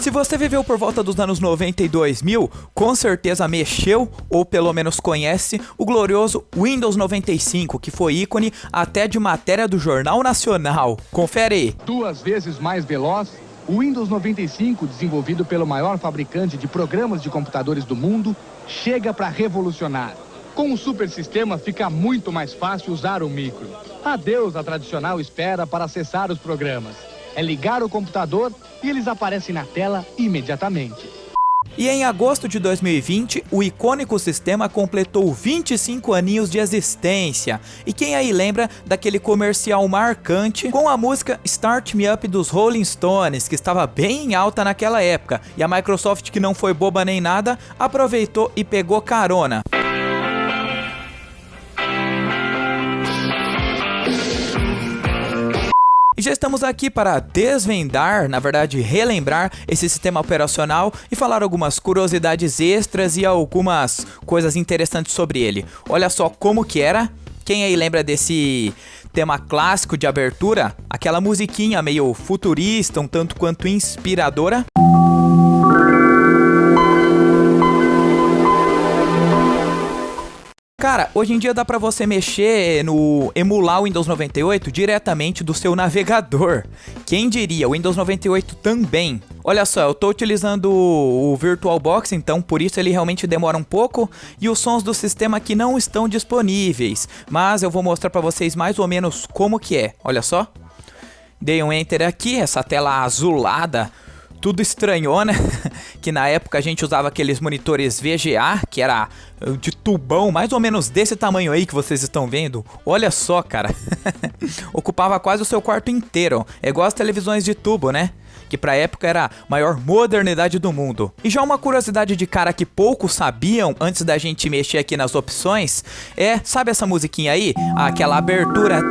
Se você viveu por volta dos anos 90 e 2000, com certeza mexeu ou pelo menos conhece o glorioso Windows 95, que foi ícone até de matéria do Jornal Nacional. Confere aí. 2 vezes mais veloz, o Windows 95, desenvolvido pelo maior fabricante de programas de computadores do mundo, chega para revolucionar. Com o super sistema fica muito mais fácil usar o micro. Adeus a tradicional espera para acessar os programas. É ligar o computador e eles aparecem na tela imediatamente. E em agosto de 2020, o icônico sistema completou 25 aninhos de existência. E quem aí lembra daquele comercial marcante com a música Start Me Up dos Rolling Stones, que estava bem em alta naquela época, e a Microsoft, que não foi boba nem nada, aproveitou e pegou carona. E já estamos aqui para desvendar, na verdade relembrar esse sistema operacional e falar algumas curiosidades extras e algumas coisas interessantes sobre ele. Olha só como que era. Quem aí lembra desse tema clássico de abertura? Aquela musiquinha meio futurista, um tanto quanto inspiradora. Cara, hoje em dia dá pra você mexer emular o Windows 98 diretamente do seu navegador. Quem diria, o Windows 98 também. Olha só, eu tô utilizando o VirtualBox, então por isso ele realmente demora um pouco. E os sons do sistema aqui não estão disponíveis, mas eu vou mostrar pra vocês mais ou menos como que é. Olha só. Dei um Enter aqui, essa tela azulada. Tudo estranhona, que na época a gente usava aqueles monitores VGA, que era de tubão, mais ou menos desse tamanho aí que vocês estão vendo. Olha só, cara, ocupava quase o seu quarto inteiro, é igual as televisões de tubo, né? Que pra época era a maior modernidade do mundo. E já uma curiosidade de cara que poucos sabiam antes da gente mexer aqui nas opções, sabe essa musiquinha aí? Aquela abertura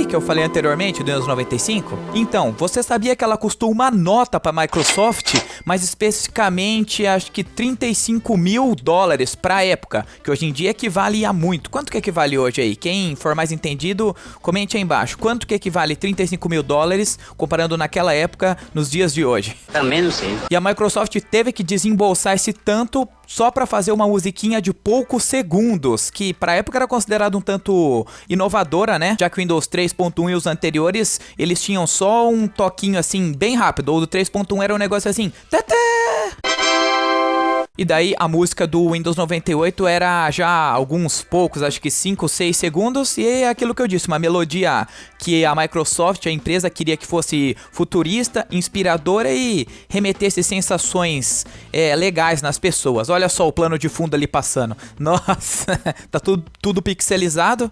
que eu falei anteriormente, do Windows 95? Então, você sabia que ela custou uma nota para a Microsoft, mas especificamente acho que $35 mil para a época, que hoje em dia equivale a muito. Quanto que equivale hoje aí? Quem for mais entendido, comente aí embaixo. Quanto que equivale $35 mil comparando naquela época nos dias de hoje? Também não sei. E a Microsoft teve que desembolsar esse tanto só para fazer uma musiquinha de poucos segundos, que pra época era considerado um tanto inovadora, né? Já que o Windows 3.1 e os anteriores, eles tinham só um toquinho assim, bem rápido. O do 3.1 era um negócio assim... Tata! E daí a música do Windows 98 era já alguns poucos, acho que 5, 6 segundos. E é aquilo que eu disse, uma melodia que a Microsoft, a empresa, queria que fosse futurista, inspiradora e remetesse sensações legais nas pessoas. Olha só o plano de fundo ali passando. Nossa, tá tudo pixelizado.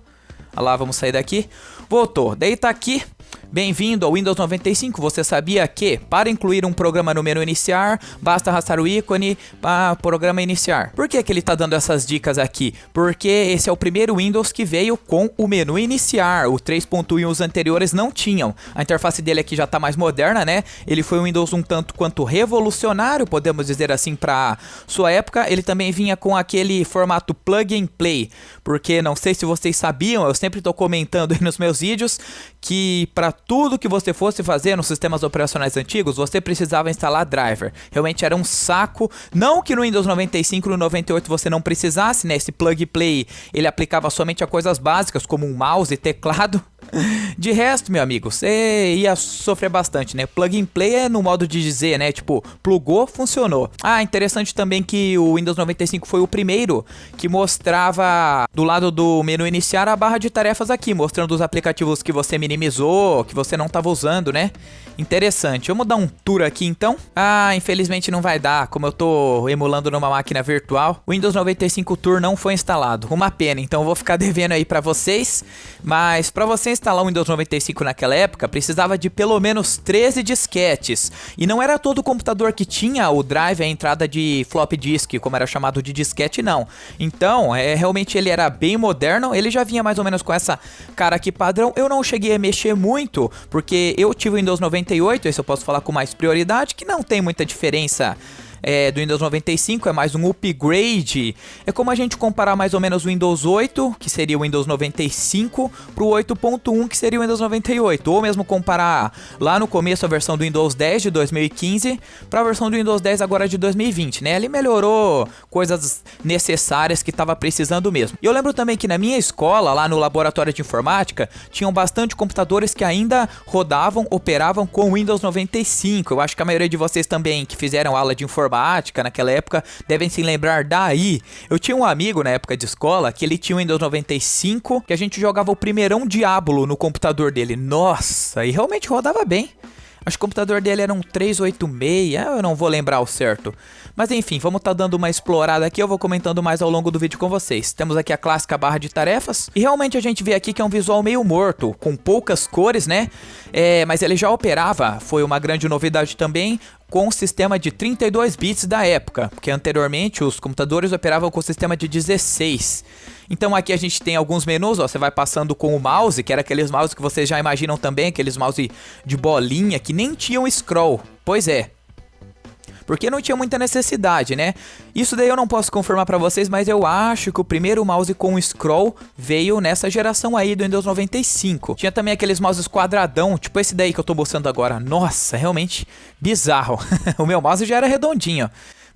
Olha lá, vamos sair daqui. Voltou, daí tá aqui. Bem-vindo ao Windows 95, você sabia que para incluir um programa no menu iniciar, basta arrastar o ícone para programa iniciar. Por que ele está dando essas dicas aqui? Porque esse é o primeiro Windows que veio com o menu iniciar, o 3.1 e os anteriores não tinham. A interface dele aqui já está mais moderna, né? Ele foi um Windows um tanto quanto revolucionário, podemos dizer assim, para sua época. Ele também vinha com aquele formato plug and play, porque não sei se vocês sabiam, eu sempre estou comentando aí nos meus vídeos, que para tudo que você fosse fazer nos sistemas operacionais antigos, você precisava instalar driver. Realmente era um saco. Não que no Windows 95 e no 98 você não precisasse, né? Esse plug and play, ele aplicava somente a coisas básicas, como um mouse e teclado. De resto, meu amigo, você ia sofrer bastante, né? Plug and play é no modo de dizer, né? Tipo, plugou, funcionou. Ah, interessante também que o Windows 95 foi o primeiro que mostrava do lado do menu iniciar a barra de tarefas aqui, mostrando os aplicativos que você minimizou, que você não estava usando, né? Interessante. Vamos dar um tour aqui então. Ah, infelizmente não vai dar, como eu tô emulando numa máquina virtual. O Windows 95 Tour não foi instalado. Uma pena, então eu vou ficar devendo aí pra vocês. Mas pra você instalar o Windows 95 naquela época, precisava de pelo menos 13 disquetes. E não era todo computador que tinha o drive, a entrada de floppy disk, como era chamado de disquete, não. Então, realmente ele era bem moderno. Ele já vinha mais ou menos com essa cara aqui padrão. Eu não cheguei a mexer muito, porque eu tive o Windows 98, esse eu posso falar com mais prioridade, que não tem muita diferença do Windows 95, é mais um upgrade. É como a gente comparar mais ou menos o Windows 8, que seria o Windows 95, para o 8.1, que seria o Windows 98. Ou mesmo comparar lá no começo a versão do Windows 10 de 2015 para a versão do Windows 10 agora de 2020, né? Ele melhorou coisas necessárias que estava precisando mesmo. E eu lembro também que na minha escola, lá no laboratório de informática, tinham bastante computadores que ainda rodavam, operavam com Windows 95. Eu acho que a maioria de vocês também que fizeram aula de informática naquela época devem se lembrar daí. Eu tinha um amigo na época de escola que ele tinha o Windows 95, que a gente jogava o primeirão Diablo no computador dele. Nossa, e realmente rodava bem. Acho que o computador dele era um 386, eu não vou lembrar o certo. Mas enfim, vamos estar dando uma explorada aqui, eu vou comentando mais ao longo do vídeo com vocês. Temos aqui a clássica barra de tarefas, e realmente a gente vê aqui que é um visual meio morto, com poucas cores, né? Mas ele já operava, foi uma grande novidade também, com o sistema de 32 bits da época, porque anteriormente os computadores operavam com o sistema de 16. Então aqui a gente tem alguns menus, ó, você vai passando com o mouse, que era aqueles mouse que vocês já imaginam também, aqueles mouse de bolinha que nem tinham scroll. Pois é. Porque não tinha muita necessidade, né? Isso daí eu não posso confirmar pra vocês, mas eu acho que o primeiro mouse com scroll veio nessa geração aí do Windows 95. Tinha também aqueles mouses quadradão, tipo esse daí que eu tô mostrando agora. Nossa, realmente bizarro. O meu mouse já era redondinho.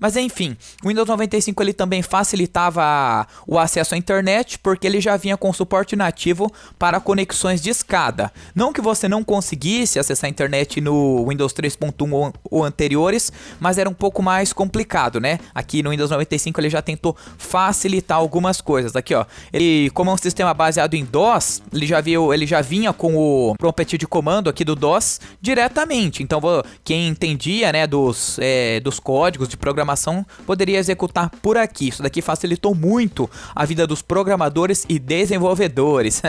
Mas enfim, o Windows 95 ele também facilitava o acesso à internet, porque ele já vinha com suporte nativo para conexões de escada. Não que você não conseguisse acessar a internet no Windows 3.1 ou anteriores, mas era um pouco mais complicado, né? Aqui no Windows 95 ele já tentou facilitar algumas coisas. Aqui ó, ele, como é um sistema baseado em DOS, ele já vinha com o prompt de comando aqui do DOS diretamente. Então quem entendia, né, dos códigos de programação poderia executar por aqui. Isso daqui facilitou muito a vida dos programadores e desenvolvedores.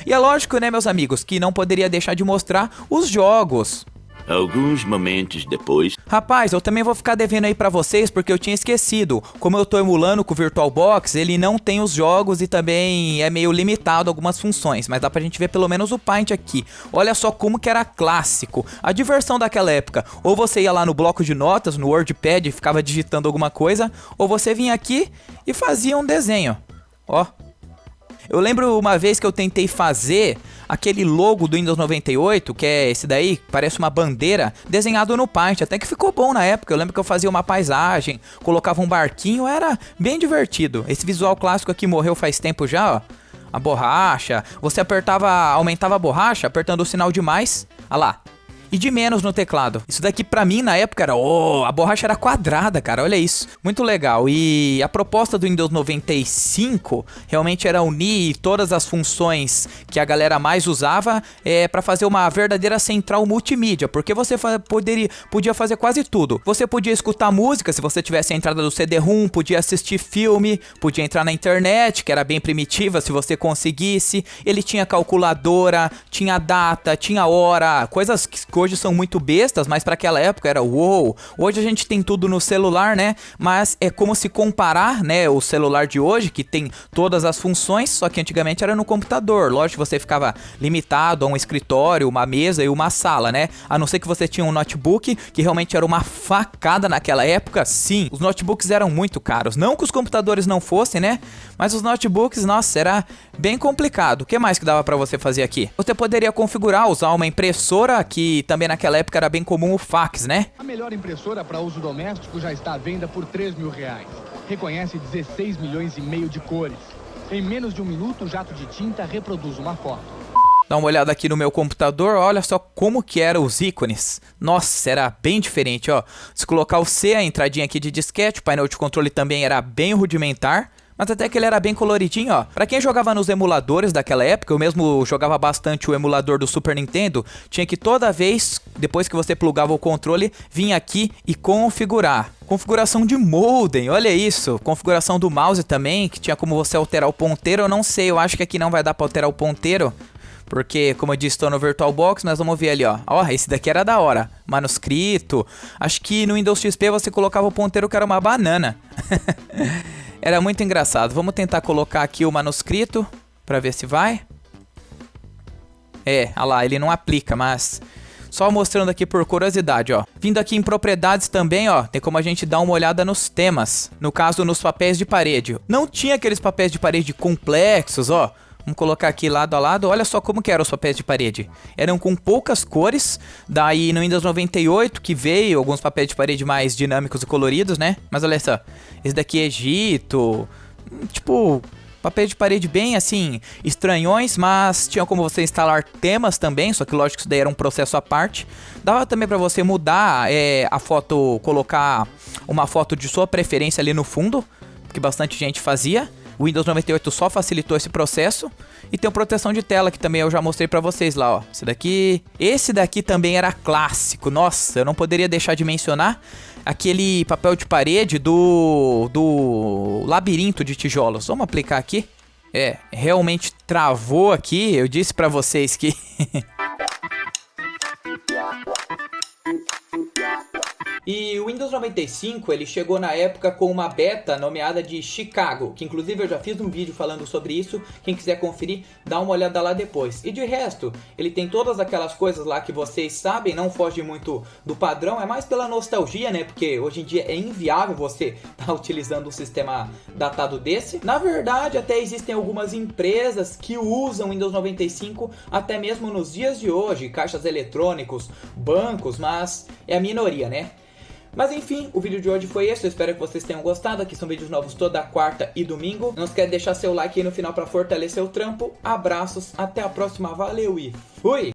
E é lógico, né, meus amigos, que não poderia deixar de mostrar os jogos. Alguns momentos depois... Rapaz, eu também vou ficar devendo aí pra vocês porque eu tinha esquecido. Como eu tô emulando com o VirtualBox, ele não tem os jogos e também é meio limitado algumas funções. Mas dá pra gente ver pelo menos o Paint aqui. Olha só como que era clássico. A diversão daquela época. Ou você ia lá no bloco de notas, no WordPad e ficava digitando alguma coisa. Ou você vinha aqui e fazia um desenho. Ó. Eu lembro uma vez que eu tentei fazer aquele logo do Windows 98, que é esse daí, parece uma bandeira, desenhado no Paint, até que ficou bom na época. Eu lembro que eu fazia uma paisagem, colocava um barquinho, era bem divertido. Esse visual clássico aqui morreu faz tempo já, ó. A borracha, você aumentava a borracha apertando o sinal de mais, olha lá. E de menos no teclado. Isso daqui pra mim na época era... a borracha era quadrada, cara. Olha isso. Muito legal. E a proposta do Windows 95 realmente era unir todas as funções que a galera mais usava pra fazer uma verdadeira central multimídia. Porque você podia fazer quase tudo. Você podia escutar música se você tivesse a entrada do CD-ROM, podia assistir filme, podia entrar na internet, que era bem primitiva se você conseguisse. Ele tinha calculadora, tinha data, tinha hora, coisas que hoje são muito bestas, mas para aquela época era uou. Hoje a gente tem tudo no celular, né? Mas é como se comparar, né, o celular de hoje, que tem todas as funções, só que antigamente era no computador. Lógico que você ficava limitado a um escritório, uma mesa e uma sala, né? A não ser que você tinha um notebook, que realmente era uma facada naquela época. Sim, os notebooks eram muito caros. Não que os computadores não fossem, né? Mas os notebooks, nossa, era bem complicado. O que mais que dava para você fazer aqui? Você poderia configurar, usar uma impressora, que também naquela época era bem comum o fax, né? A melhor impressora para uso doméstico já está à venda por R$3.000. Reconhece 16 milhões e meio de cores. Em menos de um minuto, o jato de tinta reproduz uma foto. Dá uma olhada aqui no meu computador, olha só como que eram os ícones. Nossa, era bem diferente, ó. Se colocar o C, a entradinha aqui de disquete, o painel de controle também era bem rudimentar. Mas até que ele era bem coloridinho, ó. Pra quem jogava nos emuladores daquela época, eu mesmo jogava bastante o emulador do Super Nintendo, tinha que toda vez, depois que você plugava o controle, vir aqui e configurar. Configuração de modem, olha isso. Configuração do mouse também, que tinha como você alterar o ponteiro. Eu não sei, eu acho que aqui não vai dar pra alterar o ponteiro. Porque, como eu disse, estou no VirtualBox, nós vamos ver ali, ó. Ó, esse daqui era da hora. Manuscrito. Acho que no Windows XP você colocava o ponteiro que era uma banana. Era muito engraçado. Vamos tentar colocar aqui o manuscrito pra ver se vai. Olha lá, ele não aplica, mas Só mostrando aqui por curiosidade, ó. Vindo aqui em propriedades também, ó, tem como a gente dar uma olhada nos temas. No caso, nos papéis de parede. Não tinha aqueles papéis de parede complexos, ó. Vamos colocar aqui lado a lado. Olha só como que eram os papéis de parede. Eram com poucas cores. Daí no Windows 98 que veio alguns papéis de parede mais dinâmicos e coloridos, né? Mas olha só. Esse daqui é Egito. Tipo, papéis de parede bem assim, estranhões. Mas tinha como você instalar temas também. Só que lógico que isso daí era um processo à parte. Dava também pra você mudar a foto. Colocar uma foto de sua preferência ali no fundo. Que bastante gente fazia. O Windows 98 só facilitou esse processo. E tem o proteção de tela, que também eu já mostrei pra vocês lá, ó. Esse daqui também era clássico. Nossa, eu não poderia deixar de mencionar aquele papel de parede do labirinto de tijolos. Vamos aplicar aqui. Realmente travou aqui. Eu disse pra vocês que... E o Windows 95, ele chegou na época com uma beta nomeada de Chicago, que inclusive eu já fiz um vídeo falando sobre isso, quem quiser conferir, dá uma olhada lá depois. E de resto, ele tem todas aquelas coisas lá que vocês sabem, não foge muito do padrão, é mais pela nostalgia, né, porque hoje em dia é inviável você estar utilizando um sistema datado desse. Na verdade, até existem algumas empresas que usam o Windows 95 até mesmo nos dias de hoje, caixas eletrônicos, bancos, mas é a minoria, né? Mas enfim, o vídeo de hoje foi esse, eu espero que vocês tenham gostado. Aqui são vídeos novos toda quarta e domingo. Não esquece de deixar seu like aí no final para fortalecer o trampo. Abraços, até a próxima, valeu e fui!